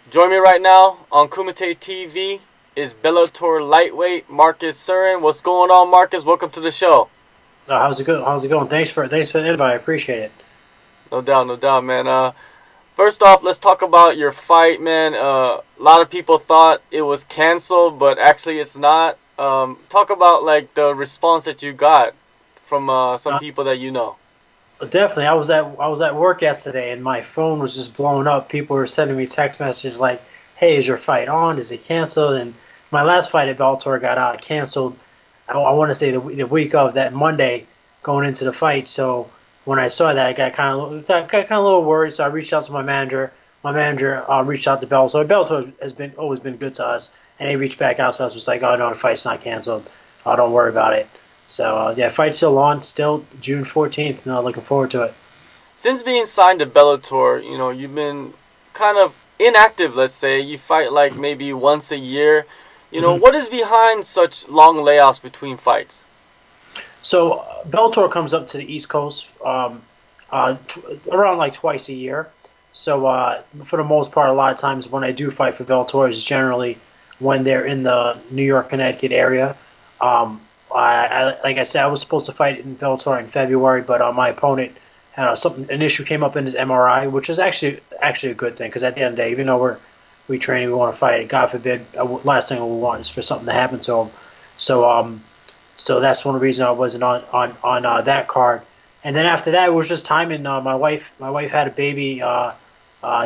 Join me right now on Kumite TV is Bellator lightweight Marcus Surin. What's going on, Marcus? Welcome to the show. How's it going? How's it going? Thanks for the invite. I appreciate it. No doubt, man. First off, let's talk about your fight, man. A lot of people thought it was canceled, but actually it's not. Talk about like the response that you got from some people that you know. Definitely, I was at work yesterday, and my phone was just blowing up. People were sending me text messages like, "Hey, is your fight on? Is it canceled?" And my last fight at Bellator got canceled. I want to say the week of that Monday, going into the fight. So when I saw that, I got kind of a little worried. So I reached out to my manager. My manager reached out to Bellator. Bellator has always been good to us, and he reached back out to us. Was like, "Oh no, the fight's not canceled. Don't worry about it." So, yeah, fight's still on, still June 14th, and I'm looking forward to it. Since being signed to Bellator, you've been kind of inactive, let's say. You fight like maybe once a year. What is behind such long layoffs between fights? So, Bellator comes up to the East Coast around like twice a year. So, for the most part, a lot of times when I do fight for Bellator, it's generally when they're in the New York, Connecticut area. Like I said, I was supposed to fight in Bellator in February, but my opponent had an issue came up in his MRI, which is actually a good thing because at the end of the day, even though we training, we want to fight. God forbid, last thing we want is for something to happen to him. So that's one reason I wasn't on that card. And then after that, it was just timing. My wife had a baby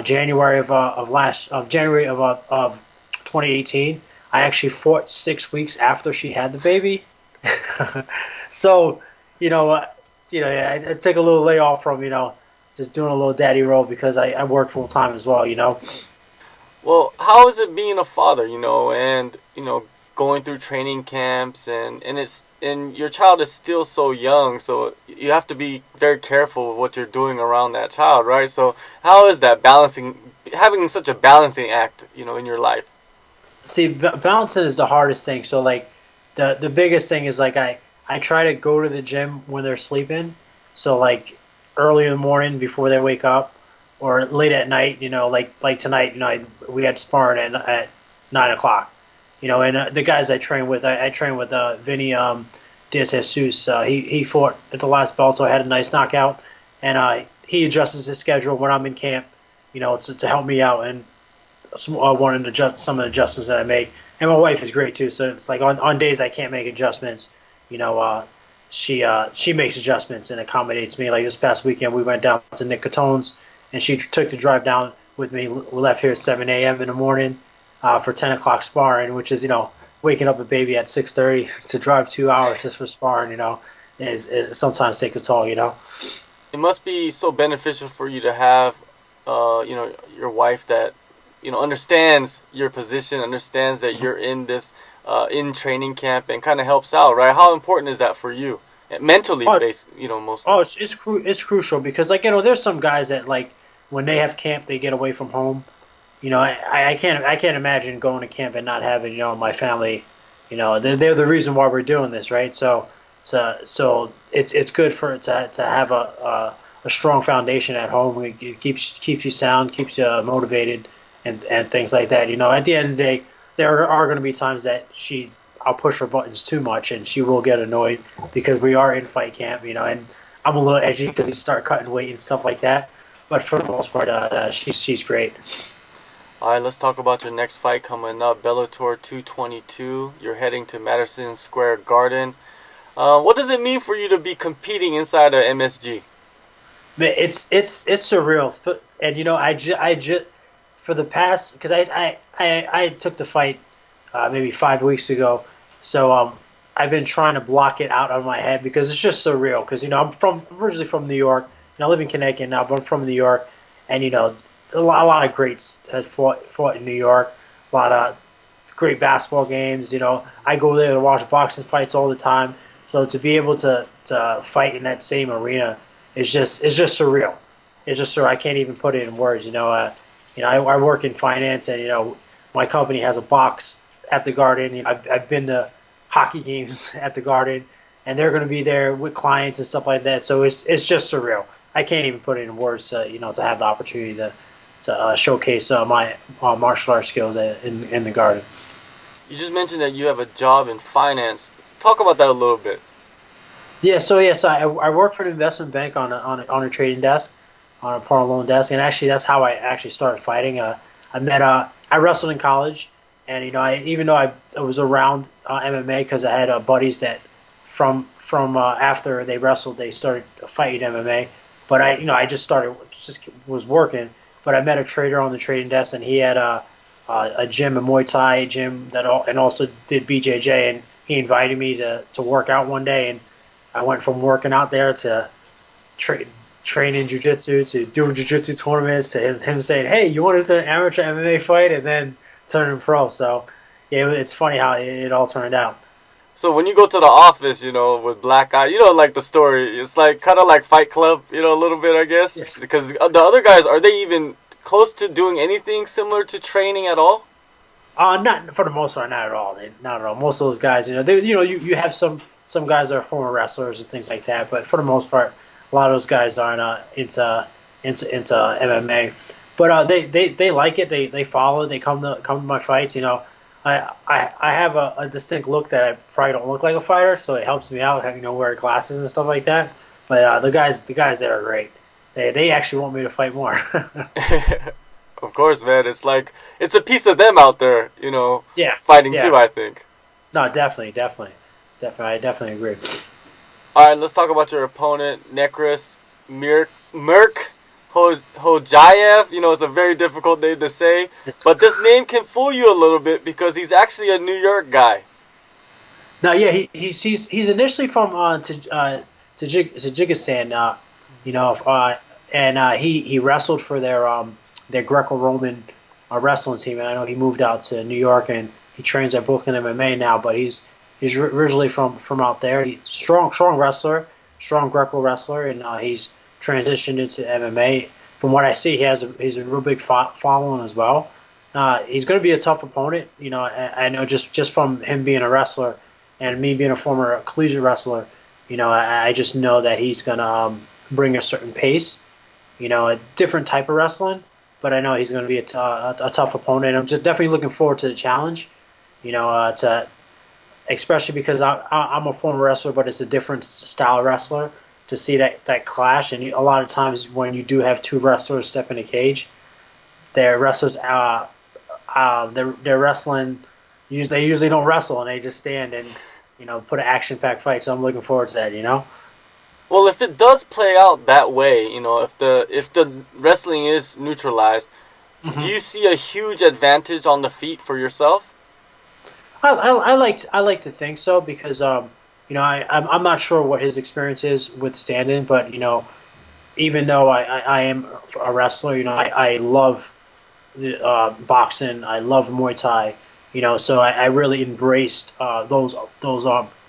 January of 2018. I actually fought 6 weeks after she had the baby. So, I take a little layoff from, just doing a little daddy role because I work full time as well, Well, how is it being a father, and, going through training camps and your child is still so young, so you have to be very careful with what you're doing around that child, right? So how is that having such a balancing act, in your life? See, balancing is the hardest thing. So, like, the biggest thing is like I try to go to the gym when they're sleeping. So like early in the morning before they wake up, or late at night. Like tonight. We had sparring at 9 o'clock. And the guys I train with, I train with Vinny De Jesus. He fought at the last belt, so I had a nice knockout, and he adjusts his schedule when I'm in camp. To help me out and wanting to adjust some of the adjustments that I make. And my wife is great too, so it's like on days I can't make adjustments, she makes adjustments and accommodates me. Like this past weekend, we went down to Nekruz, and she took the drive down with me. We left here at 7 a.m. in the morning for 10 o'clock sparring, which is waking up a baby at 6:30 to drive 2 hours just for sparring. Is sometimes take a toll. It must be so beneficial for you to have, your wife that understands your position, understands that you're in this in training camp, and kind of helps out, right? How important is that for you, mentally based, mostly? Oh, it's crucial because there's some guys that like when they have camp they get away from home. I can't imagine going to camp and not having my family. They're the reason why we're doing this, right? So it's good to have a strong foundation at home. It keeps you sound, keeps you motivated. And things like that. At the end of the day, there are going to be times that I'll push her buttons too much, and she will get annoyed because we are in fight camp, and I'm a little edgy because we start cutting weight and stuff like that. But for the most part, she's great. All right, let's talk about your next fight coming up, Bellator 222. You're heading to Madison Square Garden. What does it mean for you to be competing inside of MSG? It's surreal, and I just for the past, because I took the fight maybe 5 weeks ago, so I've been trying to block it out of my head because it's just so real. Because I'm originally from New York, and I live in Connecticut now, but I'm from New York, and a lot of greats have fought in New York, a lot of great basketball games. I go there to watch boxing fights all the time, so to be able to fight in that same arena is just surreal. It's just surreal. I can't even put it in words. I work in finance, and my company has a box at the Garden. I've been to hockey games at the Garden, and they're going to be there with clients and stuff like that. So it's just surreal. I can't even put it in words. To have the opportunity showcase my martial arts skills in the garden. You just mentioned that you have a job in finance. Talk about that a little bit. So I work for an investment bank on a trading desk, on a par loan desk, and actually that's how I actually started fighting. I wrestled in college, and even though I was around MMA because I had buddies that from after they wrestled they started fighting MMA, but I just was working, but I met a trader on the trading desk, and he had a gym, a Muay Thai gym and also did BJJ, and he invited me to work out one day, and I went from working out there to training jiu-jitsu to doing jiu-jitsu tournaments to him saying, "Hey, you want to do an amateur MMA fight?" and then turning pro. So yeah, it's funny how it all turned out. So when you go to the office, with black eye, like the story, it's like kind of like Fight Club, a little bit, I guess. Yeah. Because the other guys, are they even close to doing anything similar to training at all? Not for the most part, not at all. Not at all. Most of those guys, you have some guys that are former wrestlers and things like that, but for the most part, a lot of those guys aren't into MMA. But they like it. They follow. They come to my fights. I have a distinct look that I probably don't look like a fighter, so it helps me out having wear glasses and stuff like that. But the guys there are great. They actually want me to fight more. Of course, man. It's like it's a piece of them out there, Yeah, fighting too. I think. No, definitely. I definitely agree. All right, let's talk about your opponent, Nekruz Mirkhojaev. It's a very difficult name to say, but this name can fool you a little bit because he's actually a New York guy. No, yeah, he's initially from Tajikistan, and he wrestled for their Greco-Roman wrestling team, and I know he moved out to New York and he trains at Brooklyn MMA now, but he's originally from out there. He's strong wrestler, strong Greco wrestler, and he's transitioned into MMA. From what I see, he's a real big following as well. He's going to be a tough opponent. I know just from him being a wrestler and me being a former collegiate wrestler, I just know that he's going to bring a certain pace, a different type of wrestling. But I know he's going to be a tough opponent. I'm just definitely looking forward to the challenge, especially because I'm a former wrestler, but it's a different style of wrestler, to see that clash. And a lot of times when you do have two wrestlers step in a cage, they're wrestlers, they're wrestling. They usually don't wrestle, and they just stand and put an action-packed fight. So I'm looking forward to that. Well, if it does play out that way, if the wrestling is neutralized, mm-hmm. Do you see a huge advantage on the feet for yourself? I like to think so, because I'm not sure what his experience is with stand-in, but even though I am a wrestler, I love boxing, I love Muay Thai, so I really embraced those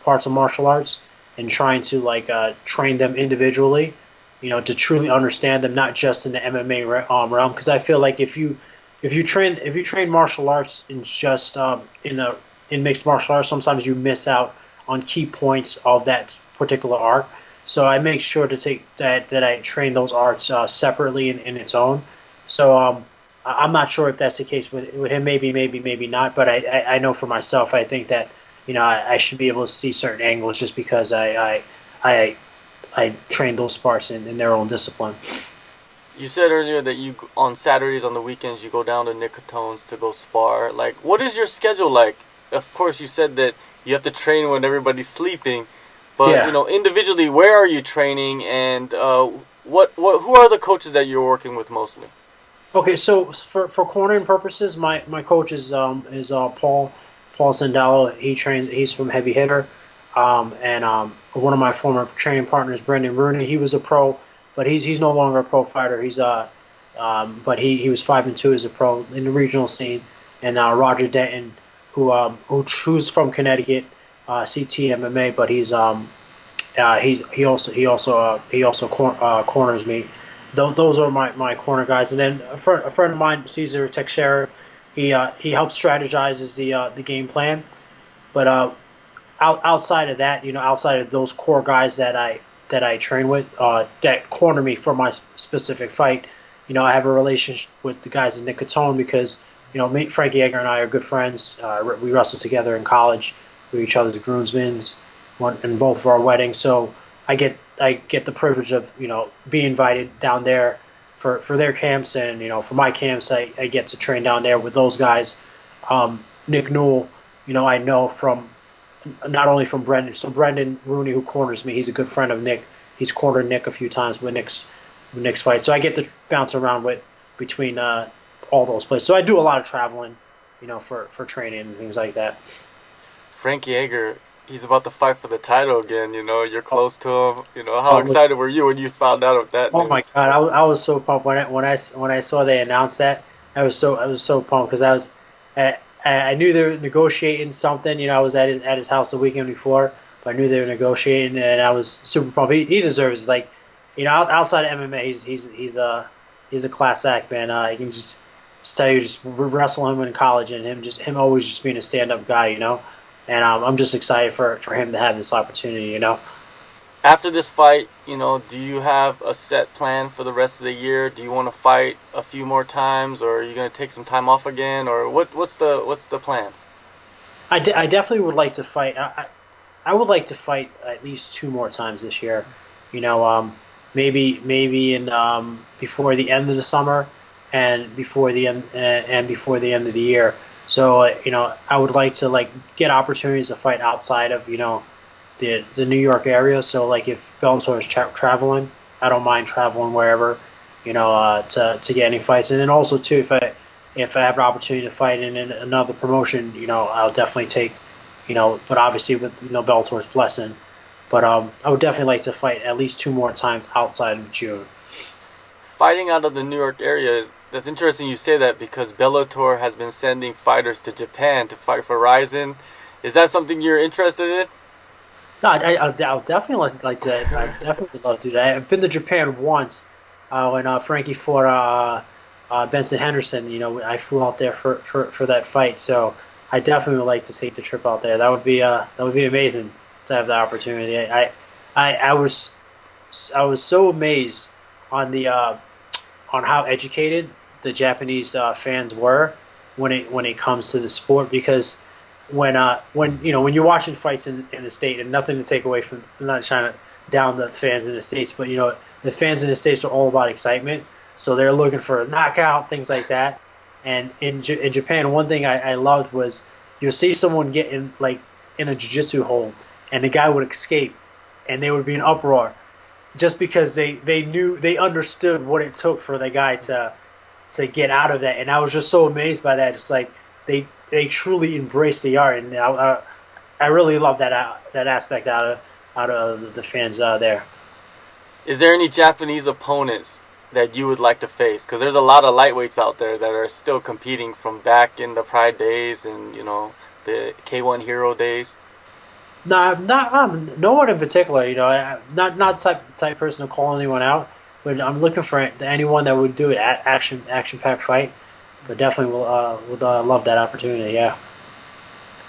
parts of martial arts, and trying to train them individually, to truly understand them, not just in the MMA realm. Because I feel like if you train martial arts in just in mixed martial arts, sometimes you miss out on key points of that particular art. So I make sure to take that I train those arts separately in its own. So I'm not sure if that's the case with him. Maybe not. But I know for myself, I think that I should be able to see certain angles just because I train those parts in their own discipline. You said earlier that you on Saturdays, on the weekends, you go down to Nicotones to go spar. What is your schedule like? Of course, you said that you have to train when everybody's sleeping, but yeah. Individually, where are you training, and who are the coaches that you're working with mostly? Okay, so for cornering purposes, my coach is Paul Sandalo. He's from Heavy Hitter, and one of my former training partners, Brendan Rooney. He was a pro, but he's no longer a pro fighter. He's but he was 5-2 as a pro in the regional scene, and Roger Denton, who's from Connecticut, CT MMA, but he also corners me. Those are my corner guys, and then a friend of mine, Cesar Teixeira, he helps strategizes the game plan, but outside of that, outside of those core guys that I train with, that corner me for my specific fight, I have a relationship with the guys in Nicotone because Frankie Edgar and I are good friends. We wrestled together in college. We were each other's groomsmen in both of our weddings. So I get the privilege of being invited down there for their camps, and for my camps I get to train down there with those guys. Nick Newell, I know from not only from Brendan. So Brendan Rooney, who corners me, he's a good friend of Nick. He's cornered Nick a few times with Nick's fight. So I get to bounce around between all those places. So I do a lot of traveling, for training and things like that. Frankie Edgar, he's about to fight for the title again. You're close to him. How excited were you when you found out of that news? Oh my God, I was so pumped when I saw they announced that. I was so pumped because I knew they were negotiating something. I was at his house the weekend before, but I knew they were negotiating, and I was super pumped. He deserves it. Outside of MMA, he's a class act, man. I can just tell you, just wrestle him in college, and him always just being a stand-up guy, And I'm just excited for him to have this opportunity, After this fight, do you have a set plan for the rest of the year? Do you want to fight a few more times, or are you going to take some time off again, or what's the plans? I definitely would like to fight. I would like to fight at least 2 more times this year. Maybe in before the end of the summer and before the end of the year. So I would like to get opportunities to fight outside of the New York area. So if Bellator is traveling, I don't mind traveling wherever to get any fights. And then also too, if I have an opportunity to fight in another promotion, I'll definitely take but obviously with Bellator's blessing. But I would definitely like to fight at least 2 more times outside of June. Fighting out of the New York area, that's interesting you say that, because Bellator has been sending fighters to Japan to fight for Ryzen. Is that something you're interested in? No, I'll definitely like to. I definitely love to do that. I've been to Japan once when Frankie fought Benson Henderson. I flew out there for that fight. So I definitely would like to take the trip out there. That would be amazing to have the opportunity. I was so amazed on how educated the Japanese fans were when it comes to the sport, because when you're watching fights in the state, and nothing to take away from, I'm not trying to down the fans in the States, but the fans in the States are all about excitement, so they're looking for a knockout, things like that. And in Japan, one thing I loved was you'll see someone get in a jiu-jitsu hold, and the guy would escape, and there would be an uproar, just because they understood what it took for the guy to get out of that. And I was just so amazed by that. It's they truly embrace the art, and I really love that aspect out of the fans there. Is there any Japanese opponents that you would like to face? Because there's a lot of lightweights out there that are still competing from back in the Pride days and the K1 Hero days. No, no one in particular. Not type person to call anyone out, but I'm looking for anyone that would do an action-packed fight. But definitely would love that opportunity. Yeah.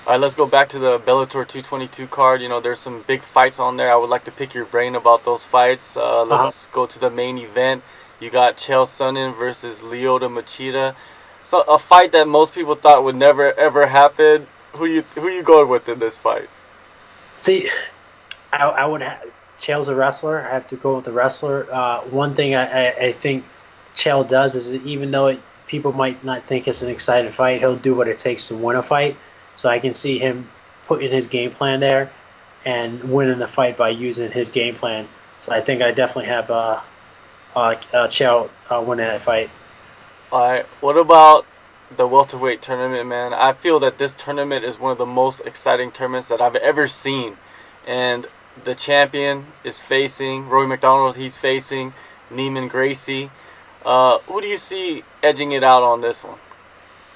All right, let's go back to the Bellator 222 card. There's some big fights on there. I would like to pick your brain about those fights. Let's go to the main event. You got Chael Sonnen versus Lyoto Machida. So a fight that most people thought would never ever happen. Who you going with in this fight? See, I would have Chael's a wrestler. I have to go with the wrestler. One thing I think Chael does is, even though people might not think it's an exciting fight, he'll do what it takes to win a fight. So I can see him putting his game plan there and winning the fight by using his game plan. So I think I definitely have Chael winning that fight. All right. What about the welterweight tournament, man? I feel that this tournament is one of the most exciting tournaments that I've ever seen. And the champion is facing Rory McDonald. He's facing Neiman Gracie. Who do you see edging it out on this one?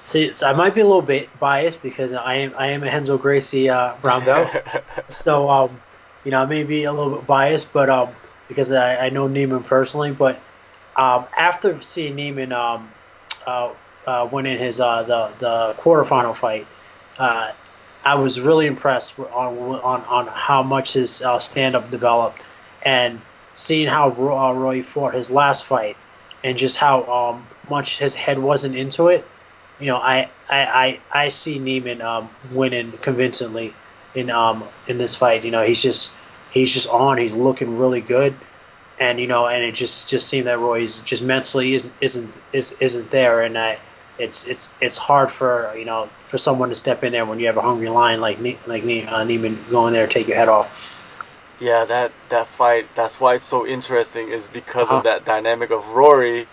See, so I might be a little bit biased because I am a Renzo Gracie brown belt. So I may be a little bit biased, but because I know Neiman personally. But after seeing Neiman winning his the quarterfinal fight, I was really impressed on how much his stand up developed, and seeing how Roy fought his last fight. and just how much his head wasn't into it, I see Neiman winning convincingly in this fight. He's just on. He's looking really good, and it just seemed that Roy's just mentally isn't there, and it's hard for someone to step in there when you have a hungry lion like Neiman going there to take your head off. Yeah, that fight. That's why it's so interesting, is because Uh-huh. of that dynamic of Rory,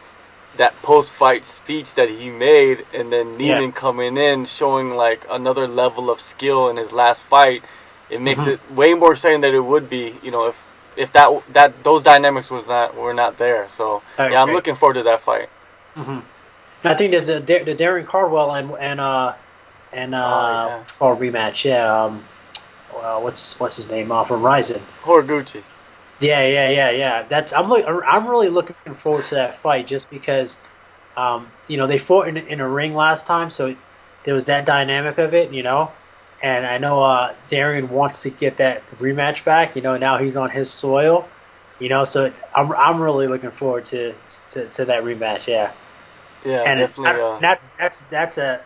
that post-fight speech that he made, and then Yeah. Neiman coming in showing like another level of skill in his last fight. It makes Mhm. it way more exciting than it would be, if that those dynamics were not there. So I yeah, I'm agree. looking forward to that fight. hmm I think there's the Darren Cardwell Oh yeah, or rematch. Yeah. Well, what's his name? From Ryzen. Horiguchi. Yeah. I'm really looking forward to that fight just because, they fought in a ring last time, so there was that dynamic of it. And I know Darian wants to get that rematch back. Now he's on his soil. So I'm really looking forward to that rematch. Yeah, Yeah, and definitely. that's a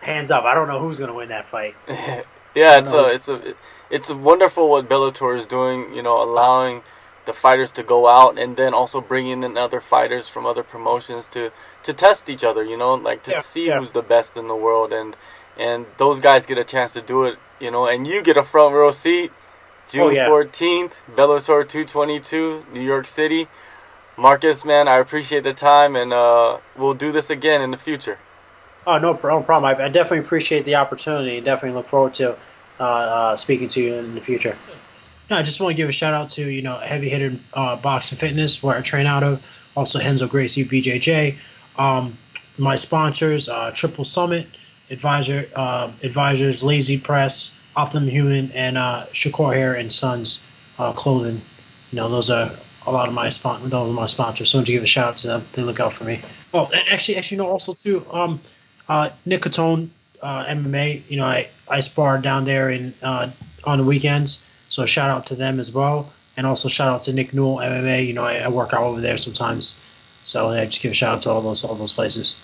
hands up. I don't know who's gonna win that fight. I Yeah, don't know. it's wonderful what Bellator is doing. Allowing the fighters to go out, and then also bringing in other fighters from other promotions to test each other. Like to Yeah, see yeah. who's the best in the world, and those guys get a chance to do it. And you get a front row seat. Oh June yeah. 14th, Bellator 222, New York City. Marcus, man, I appreciate the time, and we'll do this again in the future. Oh, no problem. I definitely appreciate the opportunity and definitely look forward to speaking to you in the future. No, I just want to give a shout out to Heavy Hitter Boxing Fitness, where I train out of. Also Henzo Gracie, BJJ. My sponsors: Triple Summit, Advisors, Lazy Press, Optimum Human, and Shakur Hair and Sons Clothing. Those are a lot of those are my sponsors. So I want to give a shout out to them. They look out for me. Oh, and actually, no, also too. Nicotone MMA. I spar down there on the weekends. So shout out to them as well, and also shout out to Nick Newell MMA. I work out over there sometimes. So yeah, just give a shout out to all those places.